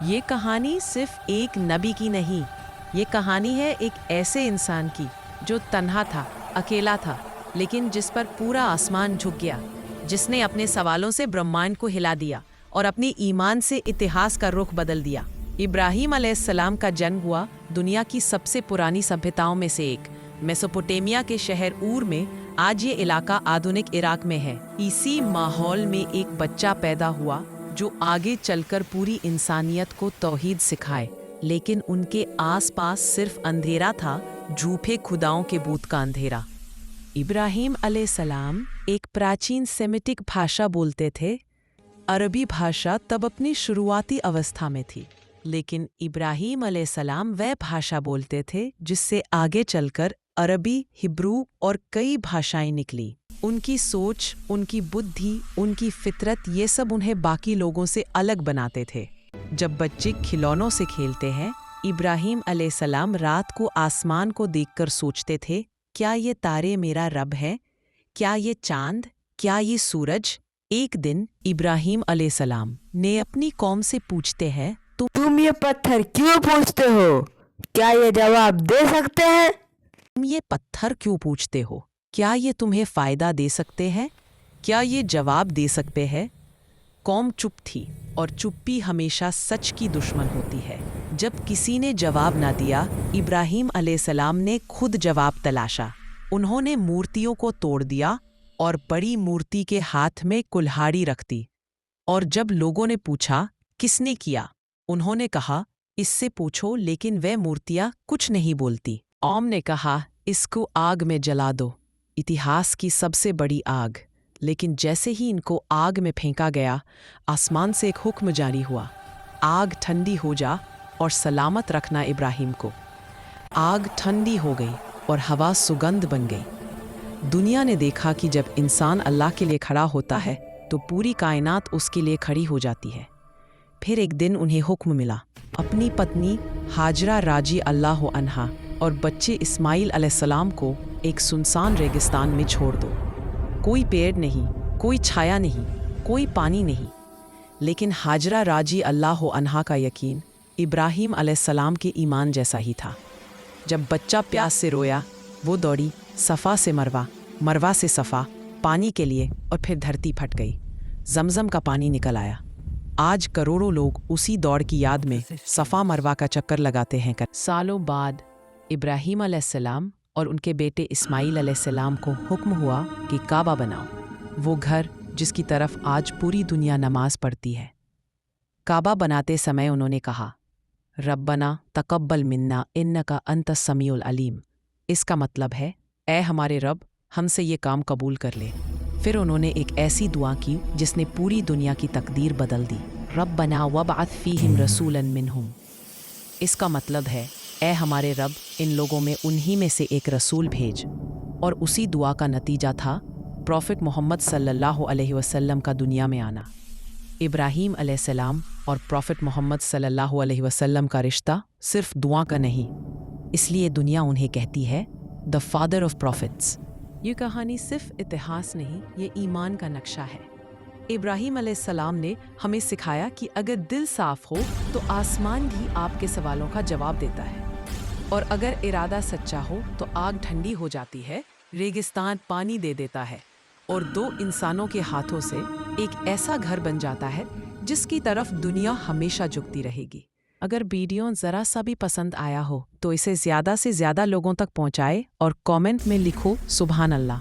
ये कहानी सिर्फ एक नबी की नहीं, ये कहानी है एक ऐसे इंसान की जो तन्हा था, अकेला था, लेकिन जिस पर पूरा आसमान झुक गया, जिसने अपने सवालों से ब्रह्मांड को हिला दिया और अपनी ईमान से इतिहास का रुख बदल दिया। इब्राहिम अलैहिस्सलाम का जन्म हुआ दुनिया की सबसे पुरानी सभ्यताओं में से एक, मेसोपोटामिया के शहर ऊर में। आज ये इलाका आधुनिक इराक में है। इसी माहौल में एक बच्चा पैदा हुआ जो आगे चलकर पूरी इंसानियत को तौहीद सिखाए, लेकिन उनके आसपास सिर्फ अंधेरा था, झूठे खुदाओं के भूत का अंधेरा। इब्राहिम अलैहिस्सलाम एक प्राचीन सेमिटिक भाषा बोलते थे। अरबी भाषा तब अपनी शुरुआती अवस्था में थी, लेकिन इब्राहिम अलैहिस्सलाम वह भाषा बोलते थे जिससे आगे चलकर अरबी, हिब्रू और कई भाषाएं निकली। उनकी सोच, उनकी बुद्धि, उनकी फितरत, ये सब उन्हें बाकी लोगों से अलग बनाते थे। जब बच्चे खिलौनों से खेलते हैं, इब्राहिम अलैहिस्सलाम रात को आसमान को देखकर सोचते थे, क्या ये तारे मेरा रब है? क्या ये चांद? क्या ये सूरज? एक दिन इब्राहिम अलैहिस्सलाम ने अपनी कौम से पूछते हैं, तुम ये पत्थर क्यों पूछते हो? क्या ये जवाब दे सकते हैं? तुम ये पत्थर क्यों पूछते हो? क्या ये तुम्हें फ़ायदा दे सकते हैं? क्या ये जवाब दे सकते हैं? कौम चुप थी, और चुप्पी हमेशा सच की दुश्मन होती है। जब किसी ने जवाब ना दिया, इब्राहिम अलैहिस्सलाम ने खुद जवाब तलाशा। उन्होंने मूर्तियों को तोड़ दिया और बड़ी मूर्ति के हाथ में कुल्हाड़ी रख दी। और जब लोगों ने पूछा, किसने किया? उन्होंने कहा, इससे पूछो, लेकिन वह मूर्तियाँ कुछ नहीं बोलती। कौम ने कहा, इसको आग में जला दो, इतिहास की सबसे बड़ी आग। लेकिन जैसे ही इनको आग में फेंका गया, आसमान से एक हुक्म जारी हुआ, आग ठंडी हो जा और सलामत रखना इब्राहिम को। आग ठंडी हो गई और हवा सुगंध बन गई। दुनिया ने देखा कि जब इंसान अल्लाह के लिए खड़ा होता है तो पूरी कायनात उसके लिए खड़ी हो जाती है। फिर एक दिन उन्हें हुक्म मिला, अपनी पत्नी हाजरा राजी अल्लाह अन्हा और बच्चे इस्माइल अलैहिस्सलाम को एक सुनसान रेगिस्तान में छोड़ दो। कोई पेड़ नहीं, कोई छाया नहीं, कोई पानी नहीं, लेकिन हाजरा राजी अल्लाह अन्हा का यकीन इब्राहिम अलैहिस्सलाम के ईमान जैसा ही था। जब बच्चा प्यास से रोया, वो दौड़ी सफ़ा से मरवा, मरवा से सफ़ा, पानी के लिए, और फिर धरती फट गई, जमजम का पानी निकल आया। आज करोड़ों लोग उसी दौड़ की याद में सफ़ा मरवा का चक्कर लगाते हैं। सालों बाद इब्राहिम अलैहिस्सलाम और उनके बेटे इस्माइल अलैहिस्सलाम को हुक्म हुआ कि काबा बनाओ, वो घर जिसकी तरफ आज पूरी दुनिया नमाज पढ़ती है। काबा बनाते समय उन्होंने कहा, रब्बना तकब्बल मिन्ना इन्नका अंतस समीउल अलीम। इसका मतलब है, ऐ हमारे रब, हमसे ये काम कबूल कर ले। फिर उन्होंने एक ऐसी दुआ की जिसने पूरी दुनिया की तकदीर बदल दी, रब्बना वबअथ फीहिम रसूलन मिनहुम। इसका मतलब है, ऐ हमारे रब, इन लोगों में उन्हीं में से एक रसूल भेज। और उसी दुआ का नतीजा था प्रॉफिट मोहम्मद सल्लल्लाहु अलैहि वसल्लम का दुनिया में आना। इब्राहिम अलैहिस्सलाम और प्रॉफिट मोहम्मद सल्लल्लाहु अलैहि वसल्लम का रिश्ता सिर्फ दुआ का नहीं, इसलिए दुनिया उन्हें कहती है द फादर ऑफ प्रॉफिट्स। ये कहानी सिर्फ इतिहास नहीं, ये ईमान का नक्शा है। इब्राहिम अलैहिस्सलाम ने हमें सिखाया कि अगर दिल साफ हो तो आसमान भी आपके सवालों का जवाब देता है, और अगर इरादा सच्चा हो तो आग ठंडी हो जाती है, रेगिस्तान पानी दे देता है, और दो इंसानों के हाथों से एक ऐसा घर बन जाता है जिसकी तरफ दुनिया हमेशा झुकती रहेगी। अगर वीडियो ज़रा सा भी पसंद आया हो तो इसे ज़्यादा से ज़्यादा लोगों तक पहुँचाए और कमेंट में लिखो सुभान अल्लाह।